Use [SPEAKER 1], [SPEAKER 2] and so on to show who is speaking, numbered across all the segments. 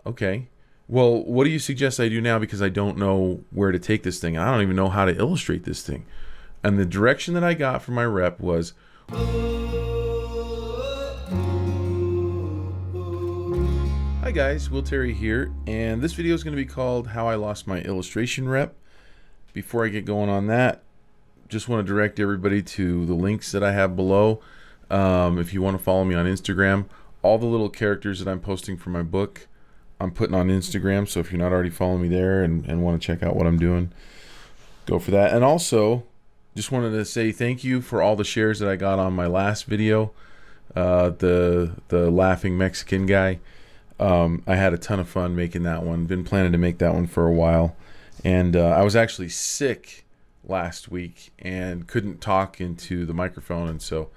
[SPEAKER 1] Okay. Well, what do you suggest I do now? Because I don't know where to take this thing. I don't even know how to illustrate this thing. And the direction that I got from my rep was, hi guys, Will Terry here, and this video is going to be called How I Lost My Illustration Rep. Before I get going on that, just want to direct everybody to the links that I have below. If you want to follow me on Instagram, all the little characters that I'm posting for my book, I'm putting on Instagram. So if you're not already following me there and want to check out what I'm doing, go for that. And also, just wanted to say thank you for all the shares that I got on my last video, the laughing Mexican guy. I had a ton of fun making that one. Been planning to make that one for a while. And I was actually sick last week and couldn't talk into the microphone, and so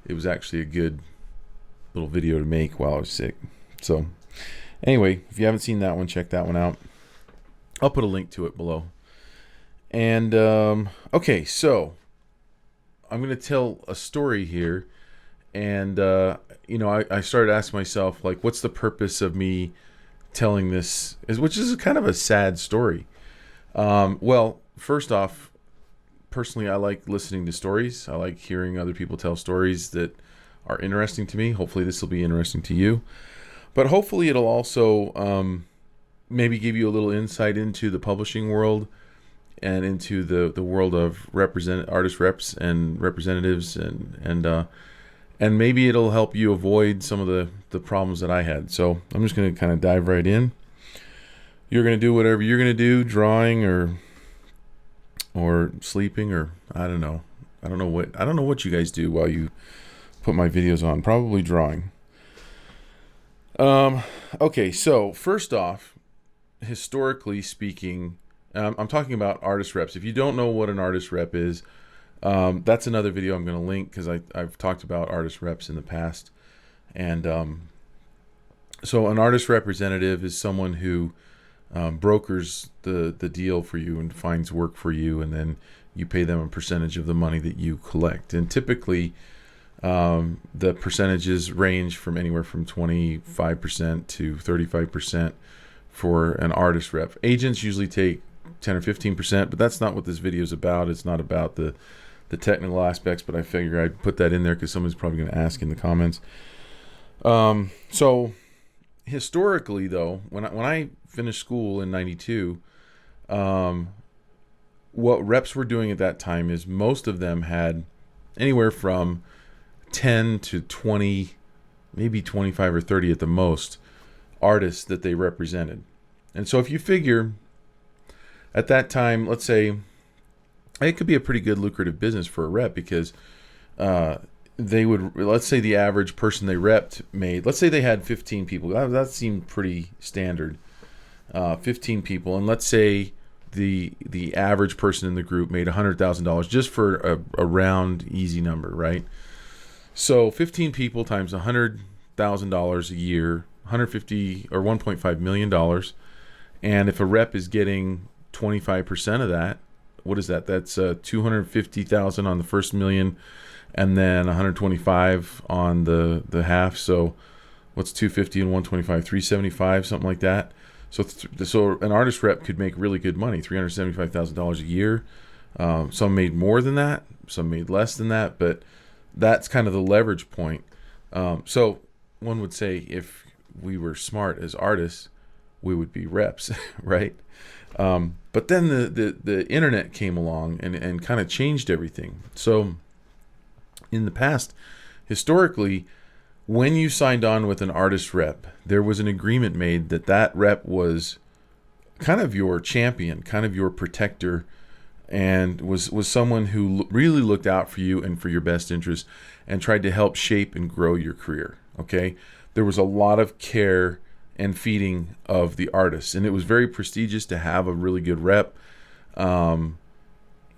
[SPEAKER 1] it was actually a good little video to make while I was sick. So anyway, if you haven't seen that one, check that one out. I'll put a link to it below. And okay, so I'm going to tell a story here. And I started asking myself, like, what's the purpose of me telling this, which is kind of a sad story. Well, first off, personally, I like listening to stories. I like hearing other people tell stories that are interesting to me. Hopefully this will be interesting to you. But hopefully it'll also maybe give you a little insight into the publishing world and into the world of artist reps and representatives, and maybe it'll help you avoid some of the problems that I had. So I'm just going to kind of dive right in. You're going to do whatever you're going to do, drawing or sleeping, or I don't know what you guys do while you put my videos on. Probably drawing. Okay, so first off, historically speaking, I'm talking about artist reps. If you don't know what an artist rep is, that's another video I'm going to link, because I've talked about artist reps in the past. And so an artist representative is someone who brokers the deal for you and finds work for you, and then you pay them a percentage of the money that you collect. And typically the percentages range from anywhere from 25% to 35% for an artist rep. Agents usually take 10 or 15%, but that's not what this video is about. It's not about the technical aspects, but I figure I'd put that in there because someone's probably going to ask in the comments. So historically, though, when I finished school in '92, what reps were doing at that time is most of them had anywhere from 10 to 20, maybe 25 or 30 at the most, artists that they represented. And so if you figure at that time, let's say it could be a pretty good lucrative business for a rep, because let's say the average person they repped made, let's say they had 15 people. That seemed pretty standard. 15 people, and let's say the average person in the group made $100,000, just for a round easy number, right? So 15 people times $100,000 a year, 150 or $1.5 million. And if a rep is getting 25% of that, what is that? That's 250,000 on the first million, and then 125 on the half. So what's 250 and 125? 375, something like that. So an artist rep could make really good money, $375,000 a year. Some made more than that, some made less than that, but that's kind of the leverage point. So one would say if we were smart as artists, we would be reps, right? But then the internet came along and kind of changed everything. So in the past, historically, when you signed on with an artist rep, there was an agreement made that rep was kind of your champion, kind of your protector, and was someone who really looked out for you and for your best interest and tried to help shape and grow your career. Okay, there was a lot of care and feeding of the artists, and it was very prestigious to have a really good rep, and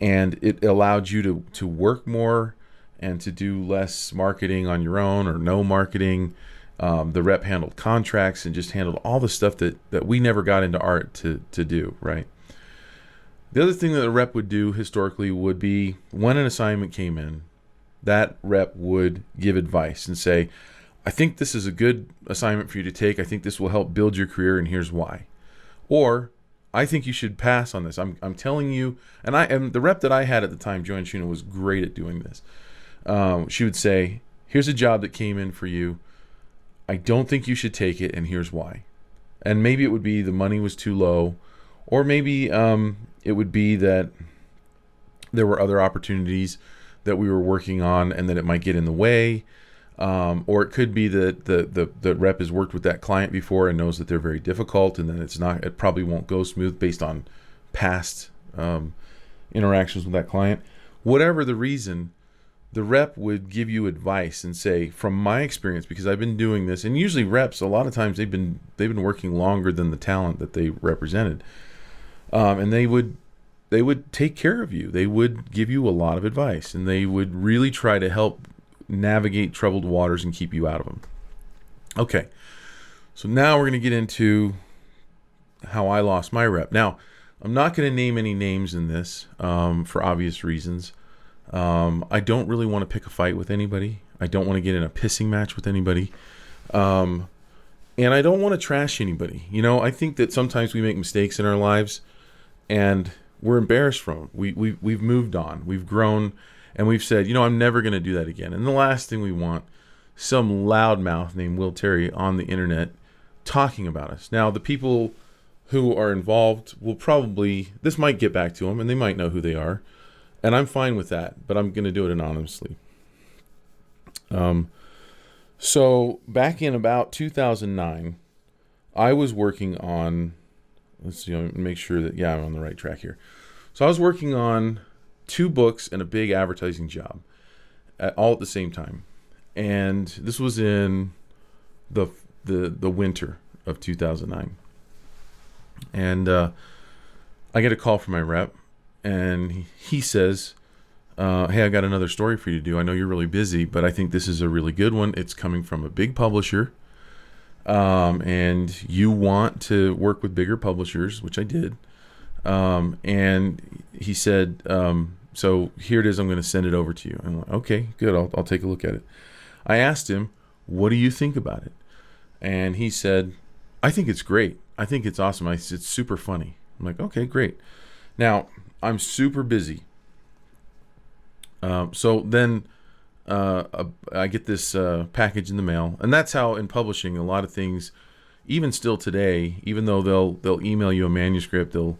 [SPEAKER 1] it allowed you to work more and to do less marketing on your own, or no marketing. The rep handled contracts and just handled all the stuff that we never got into art to do, right? The other thing that a rep would do historically would be, when an assignment came in, that rep would give advice and say, I think this is a good assignment for you to take. I think this will help build your career, and here's why. Or, I think you should pass on this. I'm telling you, and the rep that I had at the time, Joanne Shuna, was great at doing this. She would say, here's a job that came in for you. I don't think you should take it, and here's why. And maybe it would be the money was too low, or maybe it would be that there were other opportunities that we were working on and that it might get in the way. Or it could be that the rep has worked with that client before and knows that they're very difficult, and then it probably won't go smooth based on past interactions with that client. Whatever the reason, the rep would give you advice and say, from my experience, because I've been doing this, and usually reps, a lot of times they've been working longer than the talent that they represented, and they would take care of you. They would give you a lot of advice, and they would really try to help navigate troubled waters and keep you out of them. Okay, so now we're going to get into how I lost my rep. Now, I'm not going to name any names in this for obvious reasons. I don't really want to pick a fight with anybody. I don't want to get in a pissing match with anybody. And I don't want to trash anybody. I think that sometimes we make mistakes in our lives and we're embarrassed from them. We've moved on. We've grown. And we've said, I'm never going to do that again. And the last thing we want, some loudmouth named Will Terry on the internet talking about us. Now, the people who are involved will probably, this might get back to them, and they might know who they are. And I'm fine with that, but I'm going to do it anonymously. So back in about 2009, I was working on, let's see, make sure that, I'm on the right track here. So I was working on 2 books and a big advertising job all at the same time. And this was in the winter of 2009. And I get a call from my rep, and he says, hey, I got another story for you to do. I know you're really busy, but I think this is a really good one. It's coming from a big publisher. And you want to work with bigger publishers, which I did. And he said, so here it is, I'm going to send it over to you. I'm like, okay, good. I'll take a look at it. I asked him, what do you think about it? And he said, I think it's great. I think it's awesome. It's super funny. I'm like, okay, great. Now I'm super busy. So then, I get this, package in the mail, and that's how in publishing, a lot of things, even still today, even though they'll email you a manuscript, they'll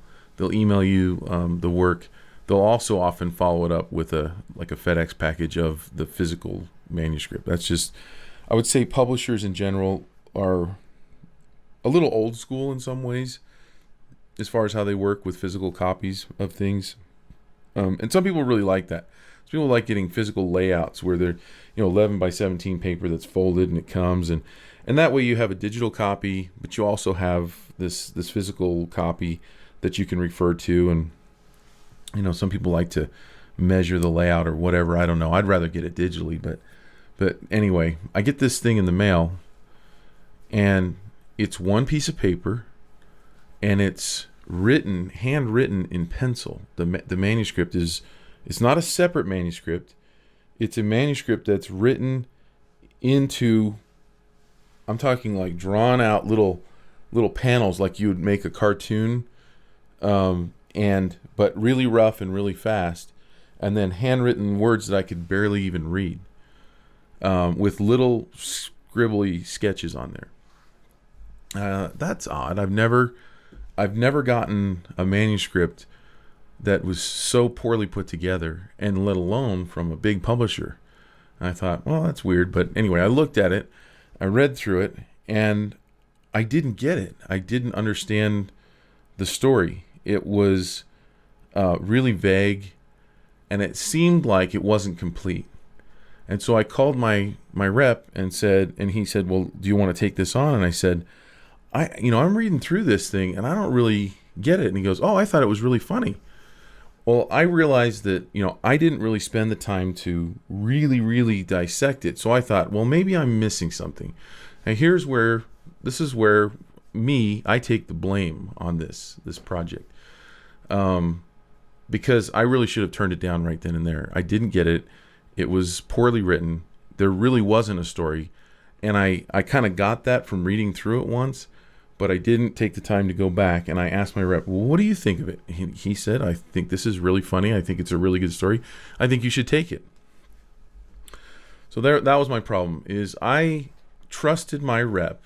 [SPEAKER 1] email you the work. They'll also often follow it up with a FedEx package of the physical manuscript. That's just, I would say publishers in general are a little old school in some ways as far as how they work with physical copies of things. And some people really like that. Some people like getting physical layouts where they're 11 by 17 paper that's folded and it comes, and that way you have a digital copy, but you also have this physical copy that you can refer to. And some people like to measure the layout or whatever. I don't know. I'd rather get it digitally, but anyway, I get this thing in the mail, and it's one piece of paper, and it's handwritten in pencil. The manuscript it's not a separate manuscript. It's a manuscript that's written into, I'm talking like drawn out little panels like you would make a cartoon, but really rough and really fast, and then handwritten words that I could barely even read, with little scribbly sketches on there. That's odd. I've never gotten a manuscript that was so poorly put together, and let alone from a big publisher. And I thought, well, that's weird. But anyway, I looked at it, I read through it, and I didn't get it. I didn't understand the story. It was really vague, and it seemed like it wasn't complete. And so I called my rep and he said, well, do you want to take this on? And I said, I'm reading through this thing and I don't really get it. And he goes, oh, I thought it was really funny. Well, I realized that, I didn't really spend the time to really, really dissect it. So I thought, well, maybe I'm missing something. And this is where I take the blame on this project. Because I really should have turned it down right then and there. I didn't get it. It was poorly written. There really wasn't a story. And I kind of got that from reading through it once, but I didn't take the time to go back. And I asked my rep, well, what do you think of it? He said, I think this is really funny. I think it's a really good story. I think you should take it. So that was my problem, is I trusted my rep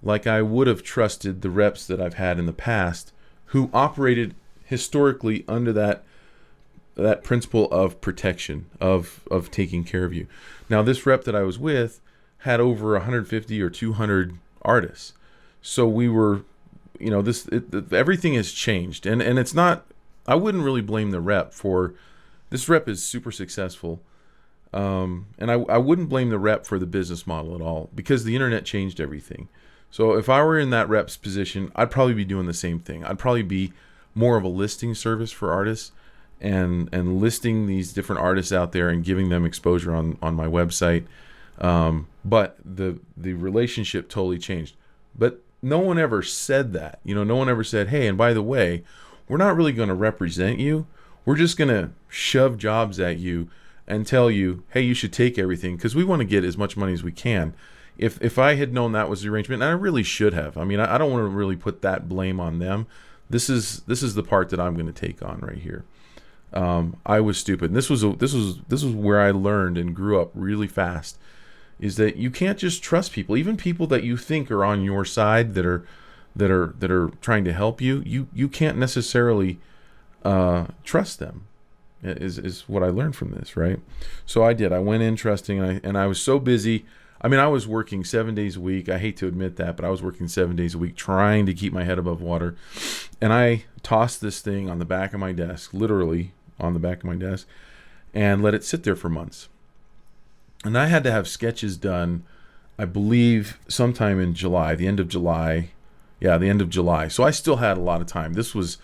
[SPEAKER 1] like I would have trusted the reps that I've had in the past who operated historically under that principle of protection, of taking care of you. Now, this rep that I was with had over 150 or 200 artists. So we were, everything has changed. And it's not, I wouldn't really blame the rep for, this rep is super successful. And I wouldn't blame the rep for the business model at all, because the internet changed everything. So if I were in that rep's position, I'd probably be doing the same thing. I'd probably be more of a listing service for artists and listing these different artists out there and giving them exposure on my website. But the relationship totally changed. But no one ever said that. No one ever said, hey, and by the way, we're not really going to represent you. We're just going to shove jobs at you and tell you, hey, you should take everything, because we want to get as much money as we can. If I had known that was the arrangement, and I really should have. I mean, I don't want to really put that blame on them. This is the part that I'm going to take on right here. I was stupid. And this was where I learned and grew up really fast, is that you can't just trust people, even people that you think are on your side, that are trying to help you. You can't necessarily trust them. Is what I learned from this, right? So I did. I went in trusting, and I was so busy. I mean, I was working 7 days a week. I hate to admit that, but I was working 7 days a week trying to keep my head above water. And I tossed this thing on the back of my desk, literally on the back of my desk, and let it sit there for months. And I had to have sketches done, I believe, sometime in July, the end of July. Yeah, the end of July. So I still had a lot of time. This was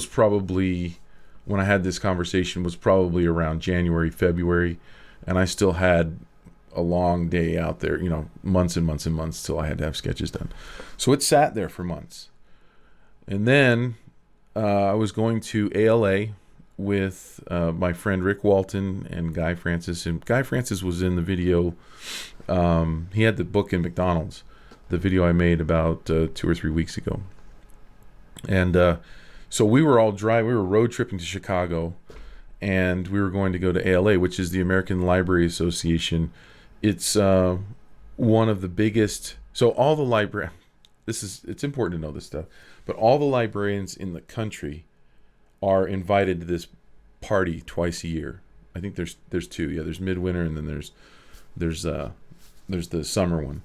[SPEAKER 1] probably, when I had this conversation, was probably around January, February, and I still had a long day out there, months and months and months till I had to have sketches done. So it sat there for months. And then I was going to ALA with my friend Rick Walton and Guy Francis. And Guy Francis was in the video. He had the book in McDonald's, the video I made about 2 or 3 weeks ago. And so we were all we were road tripping to Chicago, and we were going to go to ALA, which is the American Library Association. It's one of the biggest. So all the it's important to know this stuff, but all the librarians in the country are invited to this party twice a year. I think there's two. Yeah, there's midwinter, and then there's the summer one.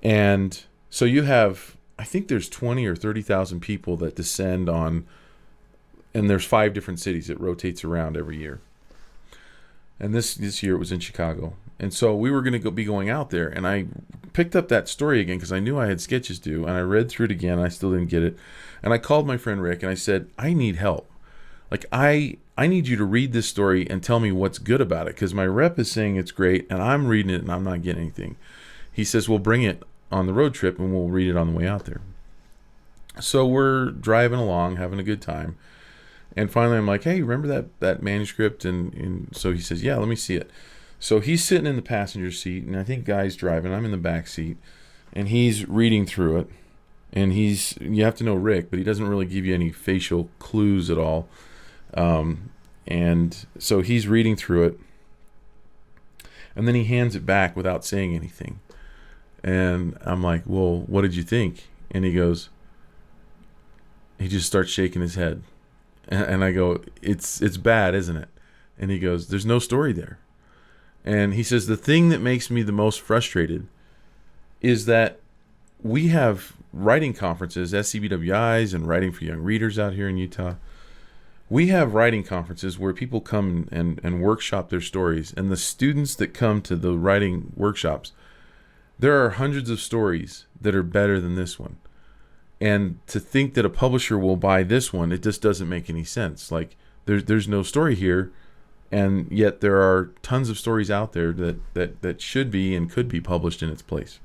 [SPEAKER 1] And so you have, I think there's 20 or 30,000 people that descend on, and there's 5 different cities. It rotates around every year. And this year it was in Chicago. And so we were going to be going out there, and I picked up that story again because I knew I had sketches due, and I read through it again, and I still didn't get it. And I called my friend Rick, and I said, I need help. Like, I need you to read this story and tell me what's good about it, because my rep is saying it's great, and I'm reading it, and I'm not getting anything. He says, well, bring it on the road trip, and we'll read it on the way out there. So we're driving along, having a good time. And finally, I'm like, hey, remember that manuscript? And so he says, yeah, let me see it. So he's sitting in the passenger seat, and I think Guy's driving. I'm in the back seat, and he's reading through it. And you have to know Rick, but he doesn't really give you any facial clues at all. And so he's reading through it, and then he hands it back without saying anything. And I'm like, well, what did you think? And he just starts shaking his head. And I go, it's bad, isn't it? And he goes, there's no story there. And he says, the thing that makes me the most frustrated is that we have writing conferences, SCBWIs, and writing for young readers out here in Utah. We have writing conferences where people come and workshop their stories. And the students that come to the writing workshops, there are hundreds of stories that are better than this one. And to think that a publisher will buy this one, it just doesn't make any sense. Like, there's no story here, and yet there are tons of stories out there that should be and could be published in its place.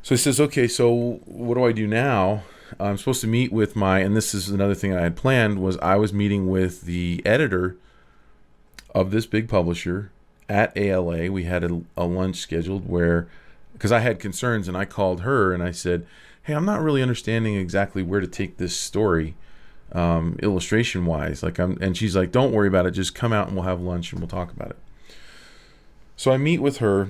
[SPEAKER 1] So he says, okay, so what do I do now? I'm supposed to meet with and this is another thing I had planned, was I was meeting with the editor of this big publisher at ALA, we had a lunch scheduled where, because I had concerns, and I called her and I said, hey, I'm not really understanding exactly where to take this story, illustration wise. And she's like, don't worry about it. Just come out and we'll have lunch and we'll talk about it. So I meet with her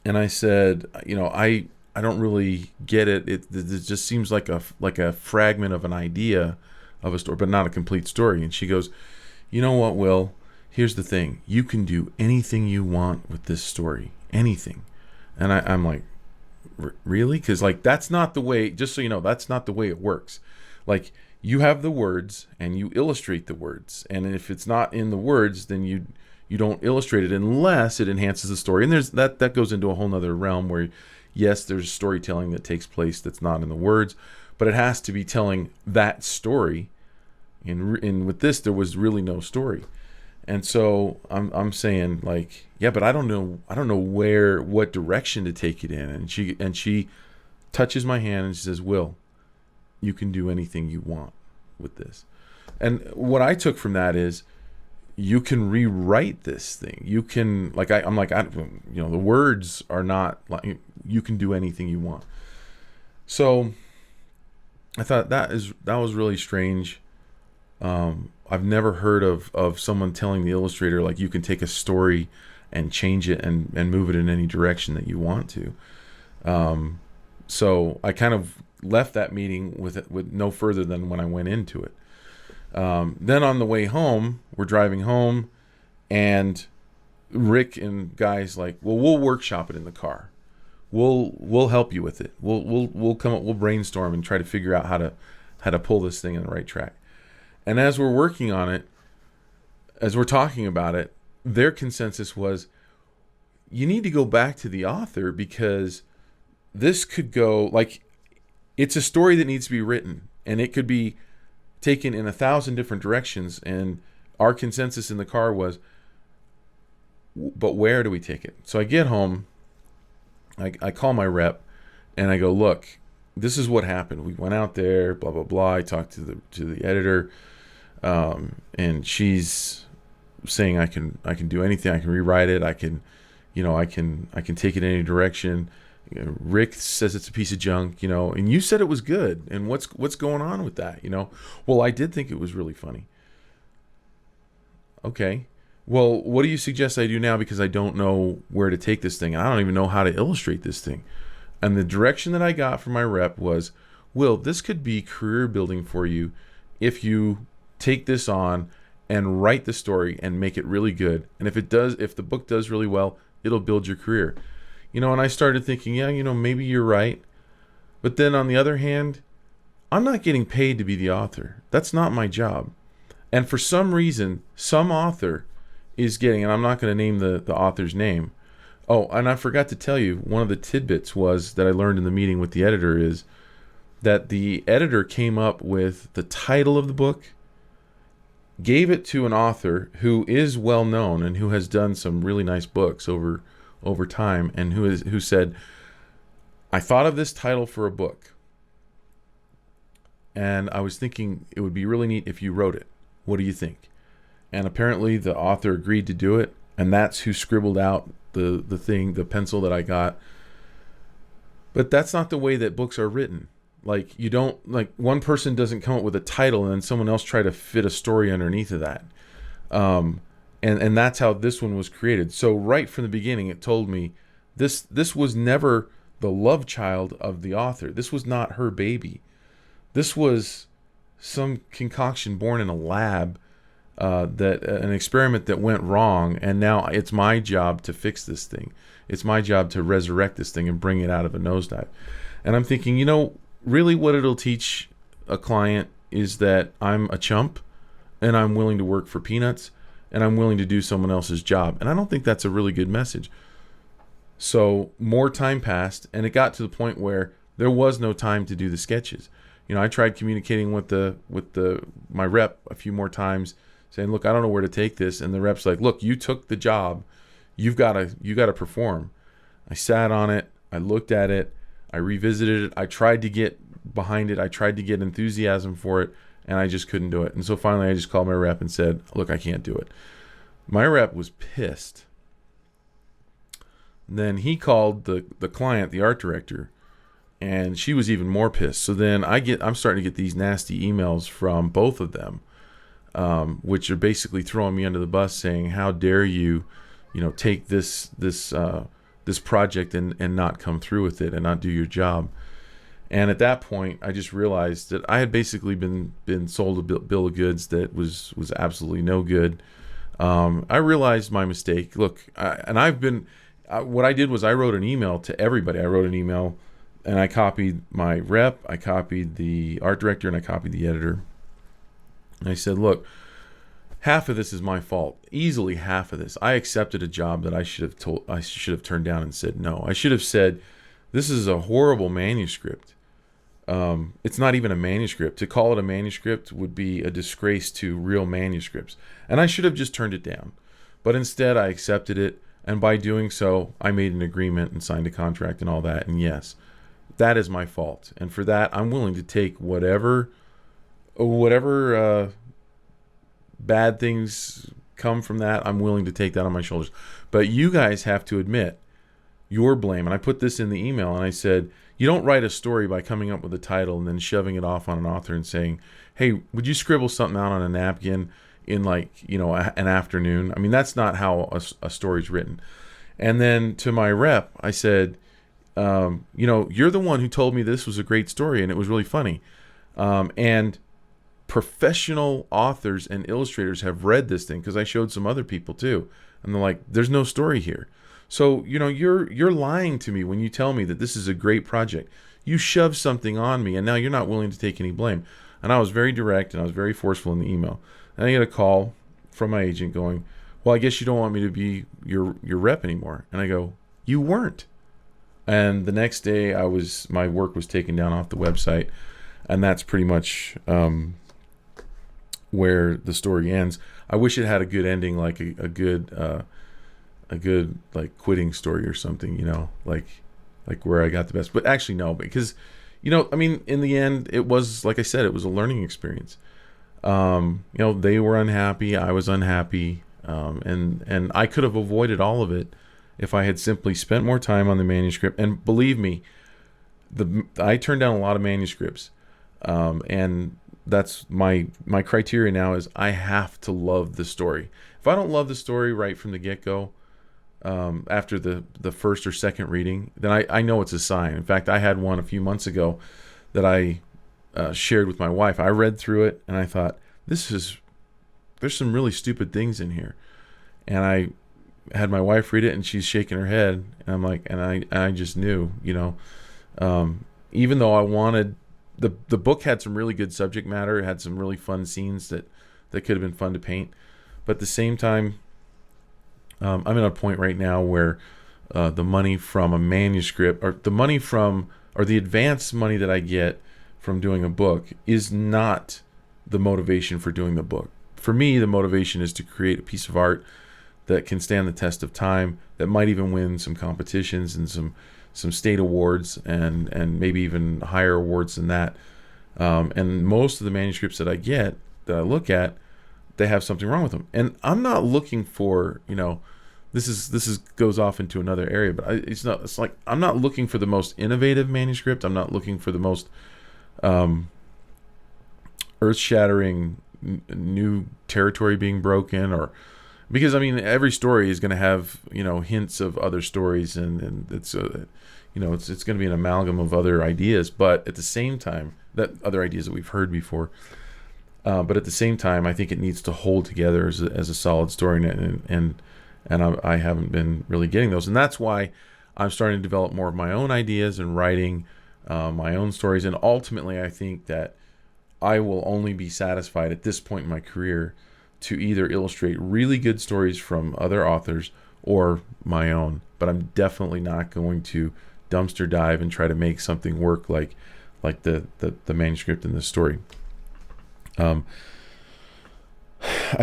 [SPEAKER 1] and I said, I don't really get it. It just seems like a fragment of an idea of a story, but not a complete story. And she goes, you know what, Will? Here's the thing. You can do anything you want with this story. Anything. And I'm like, really? Because that's not the way, just so you know, that's not the way it works. You have the words and you illustrate the words. And if it's not in the words, then you don't illustrate it unless it enhances the story. And there's that goes into a whole nother realm where, yes, there's storytelling that takes place that's not in the words, but it has to be telling that story. And with this, there was really no story. And so I'm saying yeah, but I don't know what direction to take it in. And she touches my hand and she says, Will, you can do anything you want with this. And what I took from that is, you can rewrite this thing. You can the words are not you can do anything you want. So I thought that was really strange. I've never heard of someone telling the illustrator you can take a story and change it and move it in any direction that you want to. So I kind of left that meeting with no further than when I went into it. Then on the way home, we're driving home, and Rick and Guy's like, well, we'll workshop it in the car. We'll help you with it. We'll come up, we'll brainstorm and try to figure out how to pull this thing in the right track. And as we're working on it, as we're talking about it, their consensus was, you need to go back to the author, because this could go it's a story that needs to be written, and it could be taken in 1,000 different directions. And our consensus in the car was, but where do we take it? So I get home, I call my rep, and I go, look, this is what happened. We went out there, blah blah blah. I talked to the editor, and she's saying I can do anything. I can rewrite it. I can take it in any direction. Rick says it's a piece of junk, and you said it was good. And what's going on with that? Well, I did think it was really funny. Okay. Well, what do you suggest I do now? Because I don't know where to take this thing. I don't even know how to illustrate this thing. And the direction that I got from my rep was, Will, this could be career building for you if you take this on and write the story and make it really good. And if the book does really well, it'll build your career. And I started thinking, yeah, maybe you're right. But then on the other hand, I'm not getting paid to be the author. That's not my job. And for some reason, some author is getting, and I'm not going to name the author's name. Oh, and I forgot to tell you, one of the tidbits was that I learned in the meeting with the editor is that the editor came up with the title of the book, gave it to an author who is well known and who has done some really nice books over time, and who said, I thought of this title for a book, and I was thinking it would be really neat if you wrote it. What do you think? And apparently the author agreed to do it, and that's who scribbled out the pencil that I got. But that's not the way that books are written. You don't, one person doesn't come up with a title and then someone else try to fit a story underneath of that. And that's how this one was created. So right from the beginning, it told me this was never the love child of the author. This was not her baby. This was some concoction born in a lab, an experiment that went wrong, and now it's my job to fix this thing. It's my job to resurrect this thing and bring it out of a nosedive. And I'm thinking, really what it'll teach a client is that I'm a chump, and I'm willing to work for peanuts, and I'm willing to do someone else's job. And I don't think that's a really good message. So more time passed, and it got to the point where there was no time to do the sketches. I tried communicating with my rep a few more times, saying, look, I don't know where to take this. And the rep's like, look, you took the job. You got to perform. I sat on it. I looked at it. I revisited it. I tried to get behind it. I tried to get enthusiasm for it, and I just couldn't do it. And so finally I just called my rep and said, look, I can't do it. My rep was pissed. Then he called the client, the art director, and she was even more pissed. So then I'm starting to get these nasty emails from both of them, which are basically throwing me under the bus, saying, "How dare you, take this project and not come through with it and not do your job." And at that point, I just realized that I had basically been sold a bill of goods that was absolutely no good. I realized my mistake. Look, what I did was I wrote an email to everybody. I wrote an email, and I copied my rep, I copied the art director, and I copied the editor. And I said, look, half of this is my fault. Easily half of this. I accepted a job that I should have turned down and said no. I should have said, this is a horrible manuscript. It's not even a manuscript. To call it a manuscript would be a disgrace to real manuscripts. And I should have just turned it down. But instead, I accepted it. And by doing so, I made an agreement and signed a contract and all that. And yes, that is my fault. And for that, I'm willing to take whatever bad things come from that. I'm willing to take that on my shoulders. But you guys have to admit your blame. And I put this in the email, and I said, you don't write a story by coming up with a title and then shoving it off on an author and saying, hey, would you scribble something out on a napkin in an afternoon? I mean, that's not how a story's written. And then to my rep, I said, you're the one who told me this was a great story and it was really funny. And professional authors and illustrators have read this thing, because I showed some other people too. And they're like, there's no story here. So, you're lying to me when you tell me that this is a great project. You shoved something on me, and now you're not willing to take any blame. And I was very direct, and I was very forceful in the email. And I get a call from my agent going, well, I guess you don't want me to be your rep anymore. And I go, you weren't. And the next day, my work was taken down off the website, and that's pretty much where the story ends. I wish it had a good ending, like a good like quitting story or something, like where I got the best. But actually no, because in the end, it was, like I said, it was a learning experience. They were unhappy, I was unhappy, and I could have avoided all of it if I had simply spent more time on the manuscript. And believe me, I turned down a lot of manuscripts, and that's my criteria now is I have to love the story. If I don't love the story right from the get-go, after the first or second reading, then I know it's a sign. In fact, I had one a few months ago that I shared with my wife. I read through it and I thought, there's some really stupid things in here. And I had my wife read it, and she's shaking her head, and I'm like, and I just knew, even though I wanted the book had some really good subject matter, it had some really fun scenes that could have been fun to paint, but at the same time, I'm at a point right now where the money from a manuscript, or the advance money that I get from doing a book, is not the motivation for doing the book. For me, the motivation is to create a piece of art that can stand the test of time, that might even win some competitions and some state awards, and maybe even higher awards than that. And most of the manuscripts that I get, that I look at, they have something wrong with them. And I'm not looking for, this goes off into another area, but it's like I'm not looking for the most innovative manuscript. I'm not looking for the most earth-shattering new territory being broken, or because every story is going to have hints of other stories, and it's it's going to be an amalgam of other ideas, but at the same time, that other ideas that we've heard before. But at the same time, I think it needs to hold together as a solid story, and I haven't been really getting those, and that's why I'm starting to develop more of my own ideas and writing my own stories. And ultimately, I think that I will only be satisfied at this point in my career to either illustrate really good stories from other authors or my own. But I'm definitely not going to dumpster dive and try to make something work like the manuscript in this story. I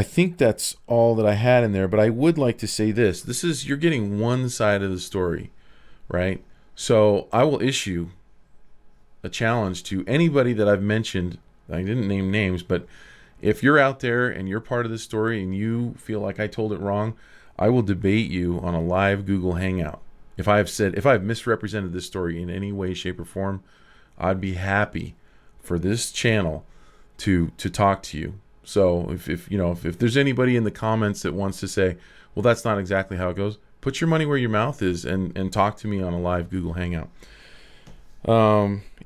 [SPEAKER 1] think that's all that I had in there, but I would like to say this is, you're getting one side of the story, right? So I will issue a challenge to anybody that I've mentioned. I didn't name names, but If you're out there and you're part of this story and you feel like I told it wrong, I will debate you on a live Google Hangout. If I've misrepresented this story in any way, shape, or form, I'd be happy for this channel to talk to you. So if there's anybody in the comments that wants to say, well, that's not exactly how it goes, put your money where your mouth is and talk to me on a live Google Hangout.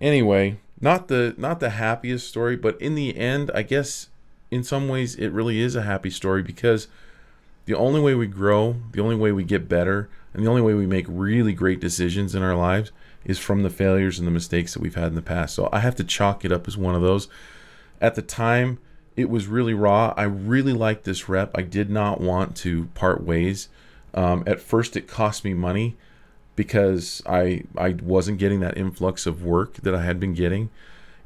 [SPEAKER 1] Anyway, not the happiest story, but in the end, I guess in some ways it really is a happy story, because the only way we grow, the only way we get better, and the only way we make really great decisions in our lives is from the failures and the mistakes that we've had in the past. So I have to chalk it up as one of those. At the time, it was really raw. I really liked this rep. I did not want to part ways. At first, it cost me money because I wasn't getting that influx of work that I had been getting.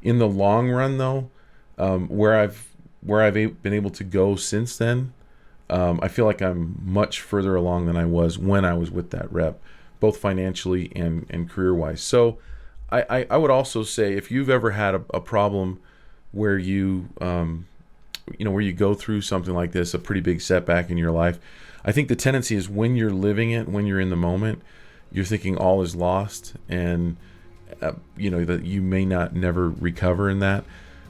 [SPEAKER 1] In the long run, though, where I've been able to go since then, I feel like I'm much further along than I was when I was with that rep, both financially and career-wise. So I would also say, if you've ever had a problem where you where you go through something like this, a pretty big setback in your life, I think the tendency is when you're living it, when you're in the moment, you're thinking all is lost, and that you may never recover in that.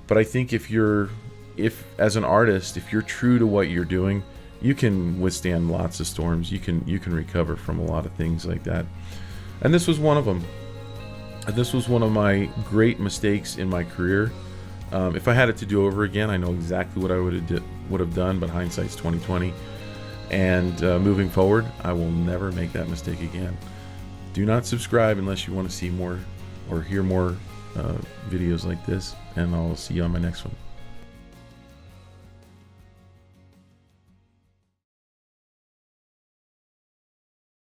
[SPEAKER 1] But I think if as an artist, if you're true to what you're doing, you can withstand lots of storms. You can recover from a lot of things like that. And this was one of them. This was one of my great mistakes in my career. If I had it to do over again, I know exactly what I would have done, but hindsight's 20/20. And moving forward, I will never make that mistake again. Do not subscribe unless you want to see more or hear more videos like this, and I'll see you on my next one.